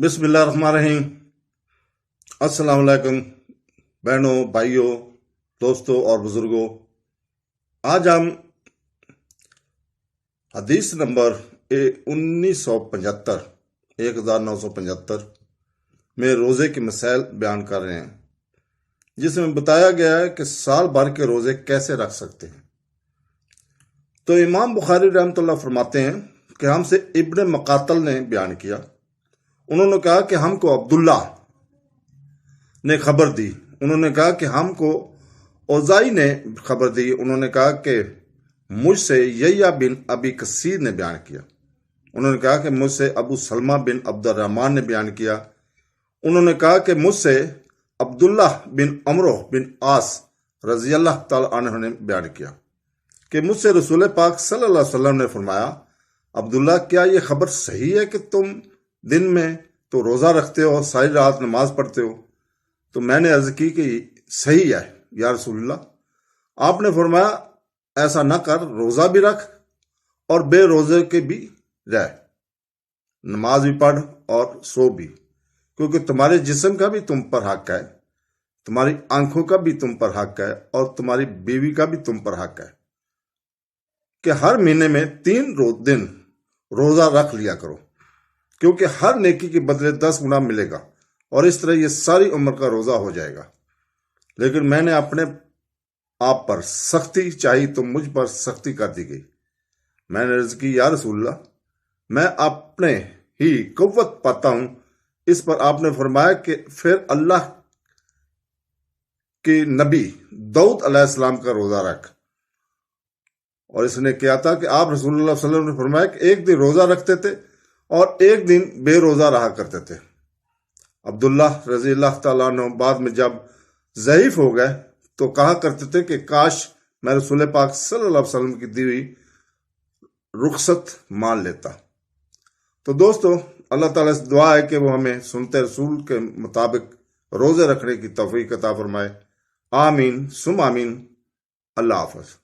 بسم اللہ الرحمن الرحیم۔ السلام علیکم بہنوں، بھائیوں، دوستوں اور بزرگوں۔ آج ہم حدیث نمبر 1975 میں روزے کے مسائل بیان کر رہے ہیں، جس میں بتایا گیا ہے کہ سال بھر کے روزے کیسے رکھ سکتے ہیں۔ تو امام بخاری رحمۃ اللہ فرماتے ہیں کہ ہم سے ابن مقاتل نے بیان کیا، انہوں نے کہا کہ ہم کو عبداللہ نے خبر دی، انہوں نے کہا کہ ہم کو اوزائی نے خبر دی، انہوں نے کہا کہ مجھ سے یحییٰ بن ابی کثیر نے بیان کیا، انہوں نے کہا کہ مجھ سے ابو سلمہ بن عبد الرحمن نے بیان کیا، انہوں نے کہا کہ مجھ سے عبداللہ بن عمرو بن عاص رضی اللہ تعالی عنہ نے بیان کیا کہ مجھ سے رسول پاک صلی اللہ علیہ وسلم نے فرمایا، عبداللہ کیا یہ خبر صحیح ہے کہ تم دن میں تو روزہ رکھتے ہو، ساری رات نماز پڑھتے ہو؟ تو میں نے عرض کی کہ صحیح ہے یا رسول اللہ۔ آپ نے فرمایا ایسا نہ کر، روزہ بھی رکھ اور بے روزے کے بھی رہ، نماز بھی پڑھ اور سو بھی، کیونکہ تمہارے جسم کا بھی تم پر حق ہے، تمہاری آنکھوں کا بھی تم پر حق ہے، اور تمہاری بیوی کا بھی تم پر حق ہے کہ ہر مہینے میں 3 دن روزہ رکھ لیا کرو، کیونکہ ہر نیکی کے بدلے 10 گنا ملے گا، اور اس طرح یہ ساری عمر کا روزہ ہو جائے گا۔ لیکن میں نے اپنے آپ پر سختی چاہی تو مجھ پر سختی کر دی گئی۔ میں نے عرض کی، یا رسول اللہ، میں اپنے ہی قوت پاتا ہوں۔ اس پر آپ نے فرمایا کہ پھر اللہ کے نبی داؤد علیہ السلام کا روزہ رکھ، اور اس نے کیا تھا کہ آپ رسول اللہ صلی اللہ علیہ وسلم نے فرمایا کہ ایک دن روزہ رکھتے تھے اور ایک دن بے روزہ رہا کرتے تھے۔ عبداللہ رضی اللہ تعالیٰ عنہ بعد میں جب ضعیف ہو گئے تو کہا کرتے تھے کہ کاش میں رسول پاک صلی اللہ علیہ وسلم کی دی ہوئی رخصت مان لیتا۔ تو دوستو، اللہ تعالیٰ سے دعا ہے کہ وہ ہمیں سنت رسول کے مطابق روزے رکھنے کی توفیق عطا فرمائے۔ آمین ثم آمین۔ اللہ حافظ۔